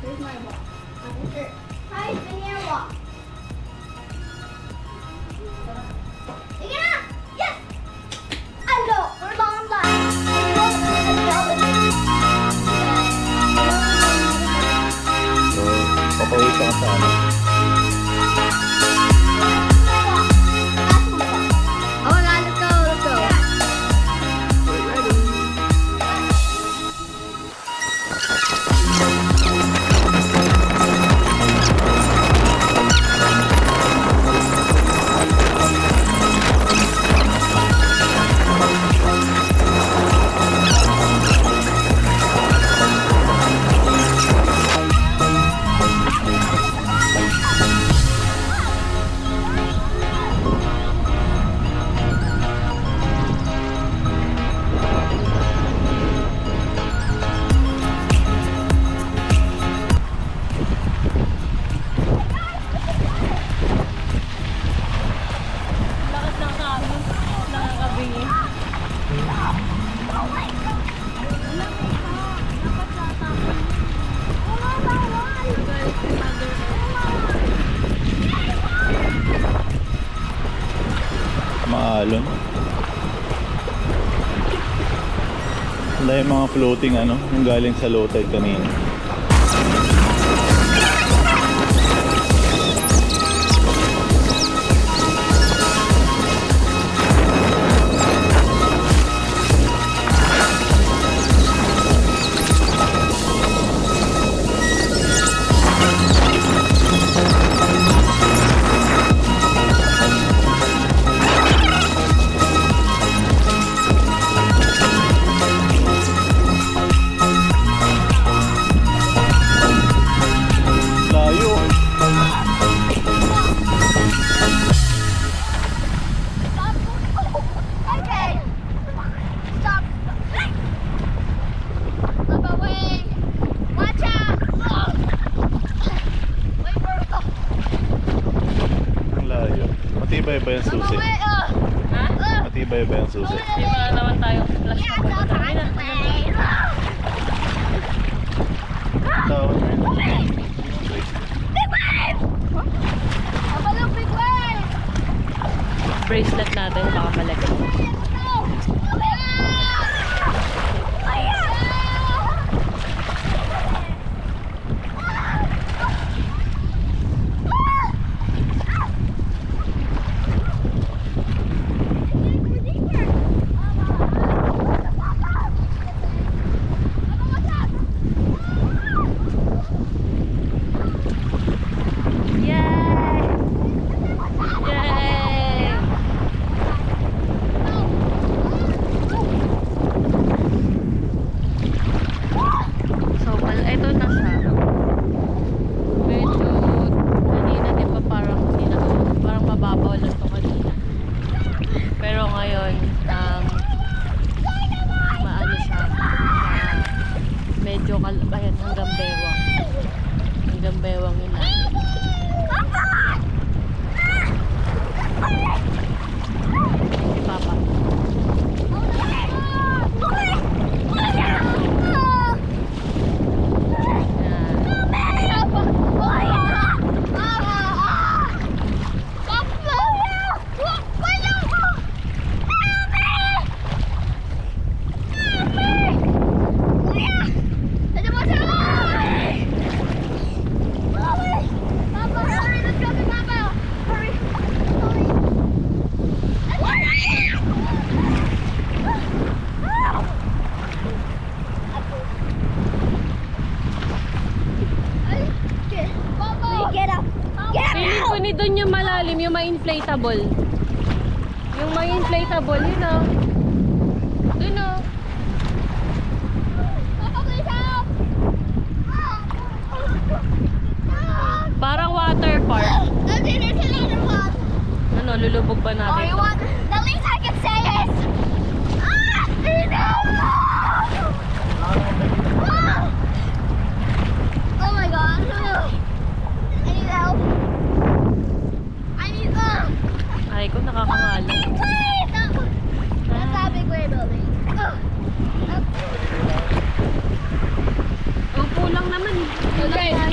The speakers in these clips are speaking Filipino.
Here's my walk. Hi, linear walk. Sige na! Yes! Hello! We're long line. So, papawid ka sa ano? Oh my god, let's go, let's go. We're ready. Maalon. Wala yung mga floating ano, yung galing sa low tide kanina. Matibay ba yung susi? Ha? Matibay ba yung susi? Di ba naman tayo flash na ba? Ay na. Tawag na yun. Bracelet natin baka malagay. Ayan, hanggang bewang. Hanggang bewang yun na. Si Papa. Feeling ko doon yung malalim, yung ma-inflatable. Yung ma-inflatable, yun o. Dun o. Parang water park. Ano, lulubog ba natin? The least I can say is oh my god. I need help. I need Ay ko, nakakangalan. big wave! That's that big wave building. Upo lang naman. Okay.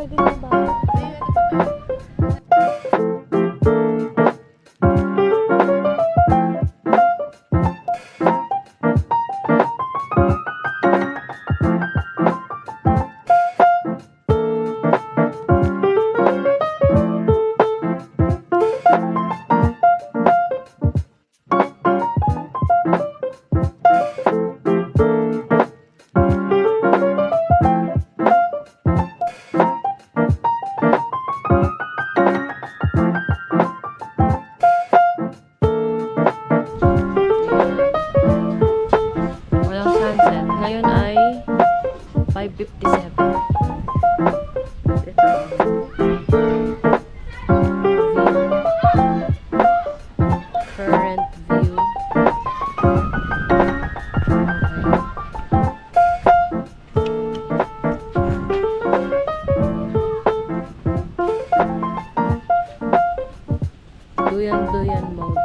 pwede na ba? Walang sunset. Ngayon ay 5:57. Ito. Current view. Duyan mode.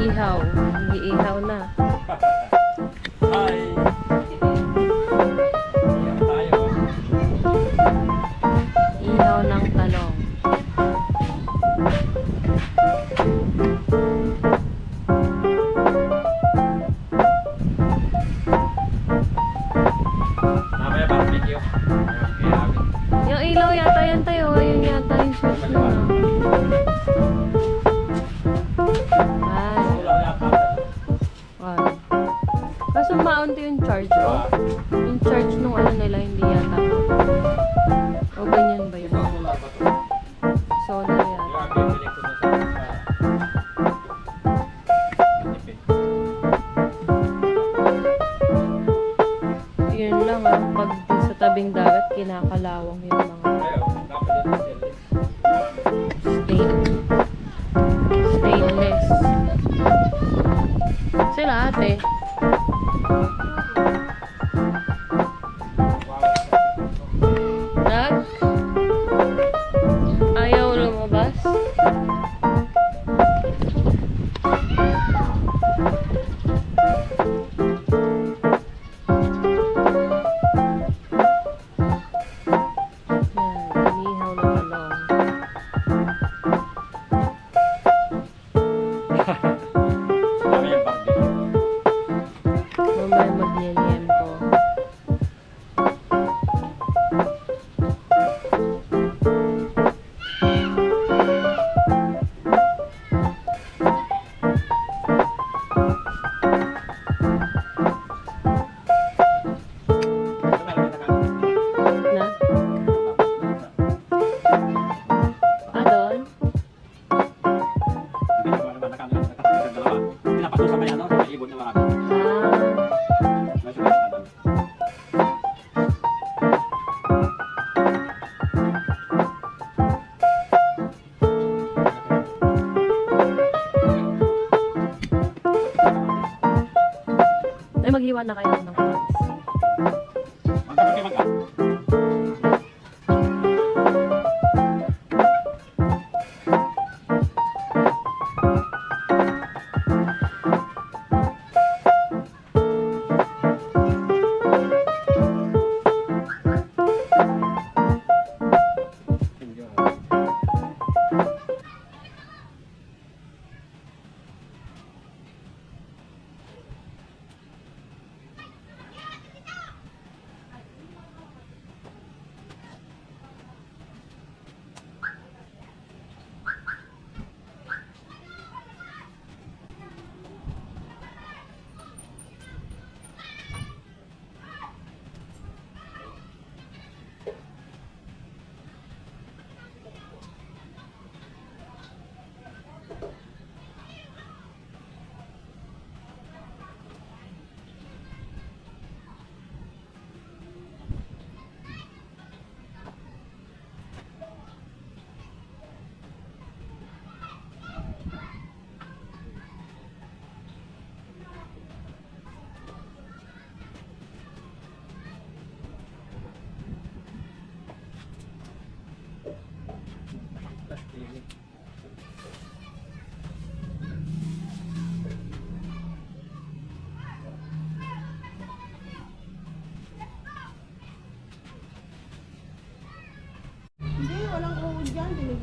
Ihaw. Hindi ihaw na. Hi! Iyan tayo. Ihaw ng talong. Mamaya barbecue. Yung ilaw yata yan tayo. Yun yata yung switch na. Kaso maunti yung charge, oh. Yung charge nung ano nila, hindi yata. O ganyan ba yun? Solar yan. Yun lang ah, pag sa tabing dagat, kinakalawang yung mga stainless. Sila ate. Ayaw lumabas. Yan, inihaw na talong. Mamaya barbecue. Mamaya magliliempo. Na? Doon? Pinapatusa pa yan, no? Sa may ibon na marami. Ay, maghiwa na kayo ng kamatis. Magka.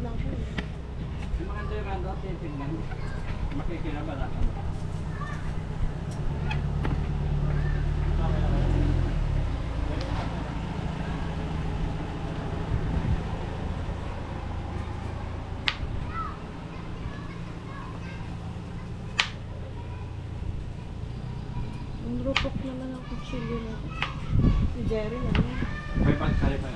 Yung mga dyan doon, titingnan. Makikinaban ako. Ang rupok naman ang kutsilyo na. Si Jerry na. May pagkali pa.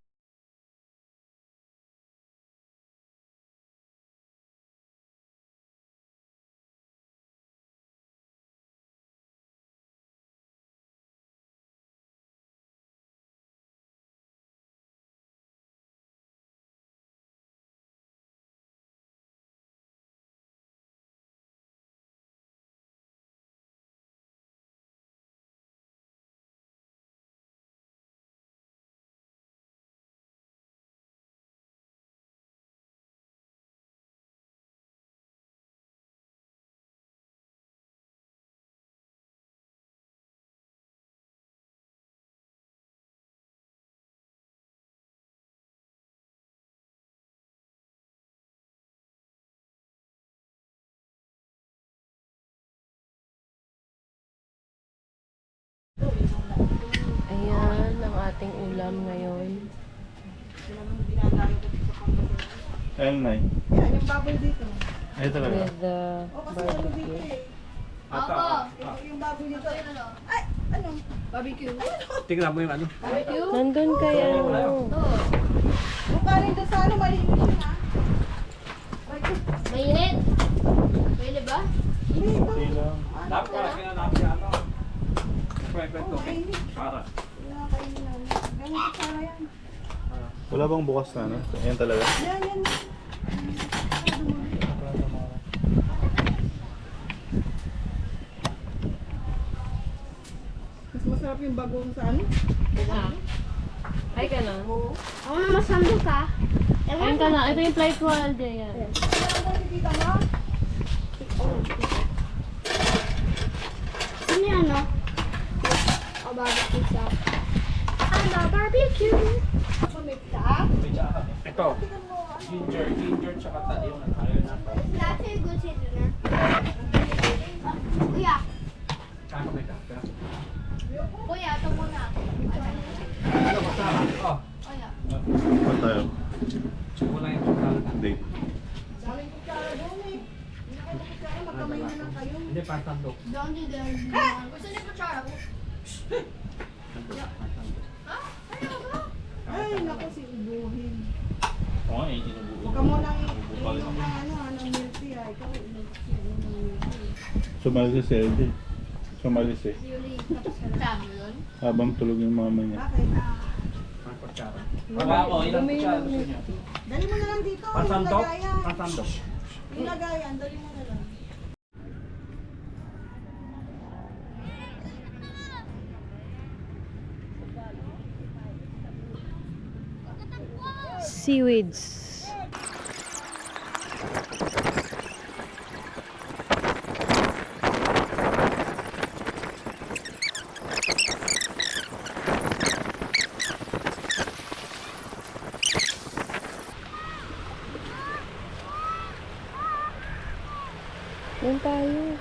Ayan ang ating ulam ngayon. Ayun, Nay. Yan, yung baboy dito. Ay, talaga. With the O, kasi ano dito barbecue. eh. Opo. Yung baboy dito. Ito yun ano? Ay, ano? Barbecue. Tingnan mo yung ano. Barbecue? Nandun kay ano. Ito. Yung kanin doon sa ano, malinis yun ha. Mainit. Mainit ba? Hindi ito. Hindi lang. Dapat pala kinanapin yung ano. Kwento. Mainit. Para. Wala kainin lang. Ganun sa sana yan. Wala bang bukas na, no? Ayan talaga. Yan, yan. Mas masarap yung bagong sa ano? Ah. Ay ka na. Oo. Ako na masando ka. Ayun ka na. Ito yung flight ko, Alde. Yan. Ano ba yung tita mo? Ano yan no? O barbecue sa. Ano barbecue? Ako may pita. Ito. Ginger, tsaka talim. Ayaw na to. That's a good seasoner. Kuya. Kano may kaka? Kuya, ito muna. Ano ba sa? Oh. Kuya. Pa tayo. Kulang yung kulang. Date. Daming kutsara doon eh. Hindi na kayo kutsara, magkamay na lang kayo. Hindi, pasandok. Don't do that. Gusto niyo kutsara ko? Ha? Ano ba? Ay, naku si Ubuhin. Oo, eh, inubuo. Huwag ka mo nang Bubukal inom naman. ng ano, ng milk tea ah. Ikaw, inom ng milk tea. Sumali si LD. Sumalis eh. Yuli. Dami yun. Habang tulog yung mama niya. Bakit? Ang kutsara. Wala mo, ilang kutsara gusto niya? Dali mo na lang dito. Yung Pasandok? lagayan. Pasandok. Yung lagayan, dali mo na lang. Seaweeds. Yan tayo.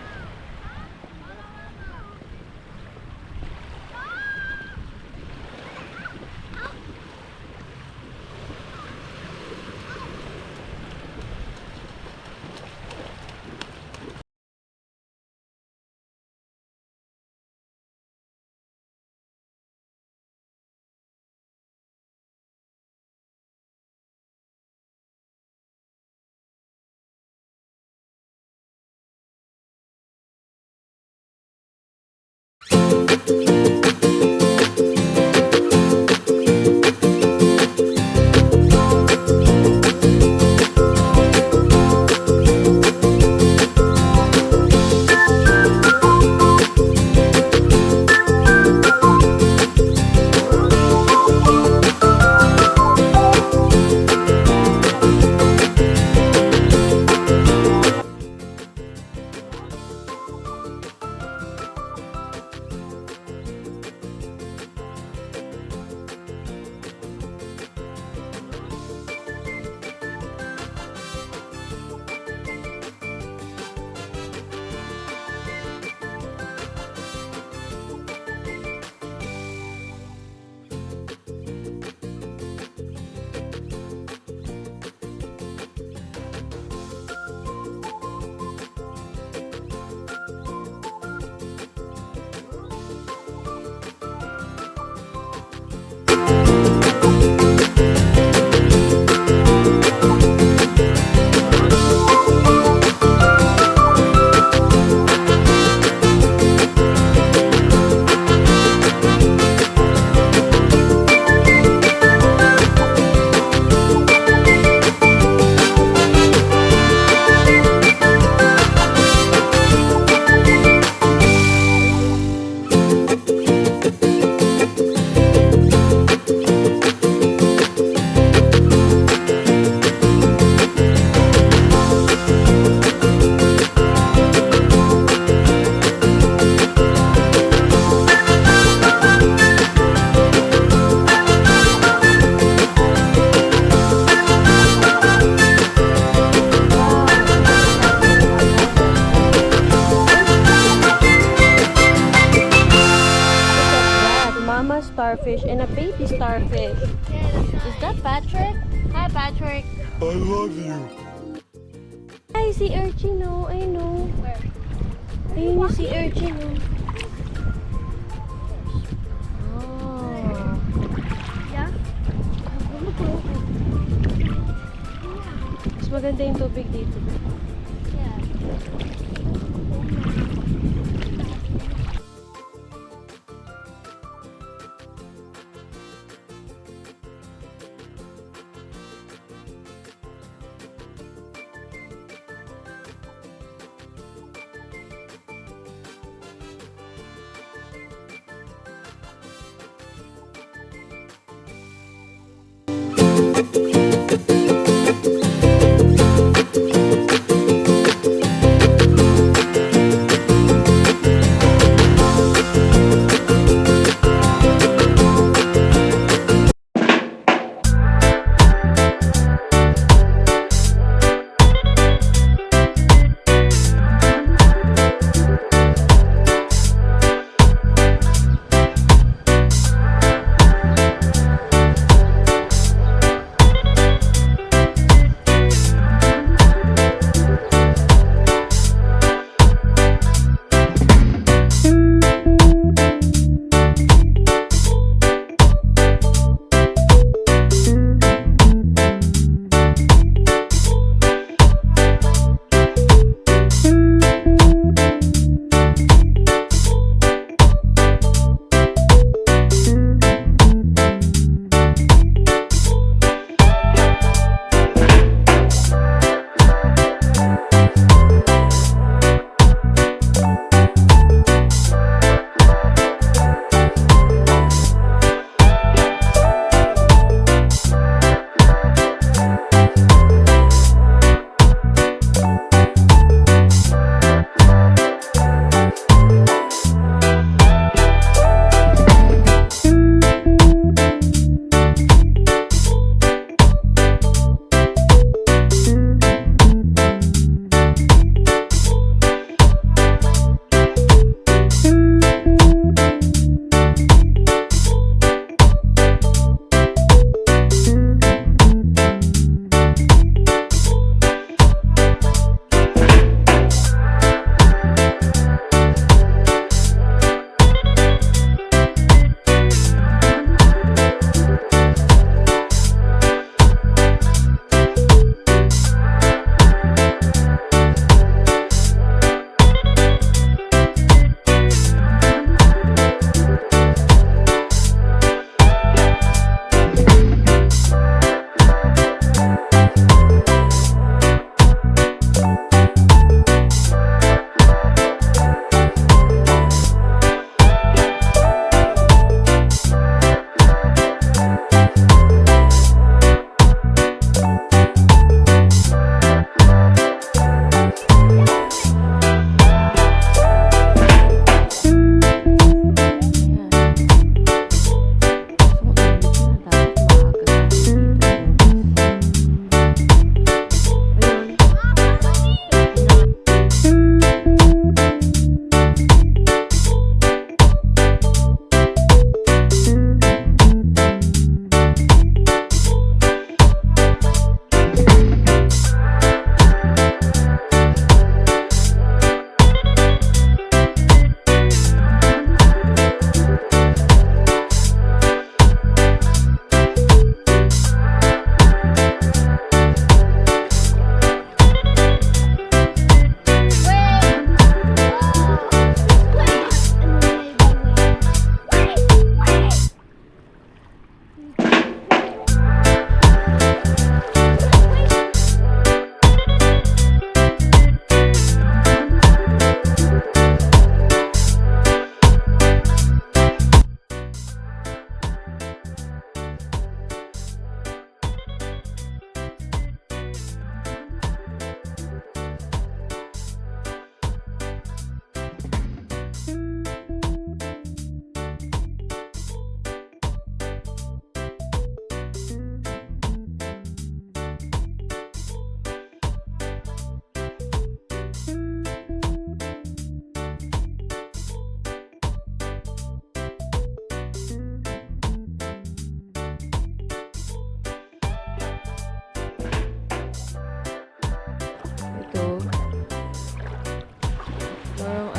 starfish and a baby starfish. Is that Patrick? Hi, Patrick. I love you. Ay, si urchin, no. I know. Where? Ayun yung si urchin, no. Oh. Yeah? Mas maganda yung tubig dito. Yeah.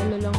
ano lang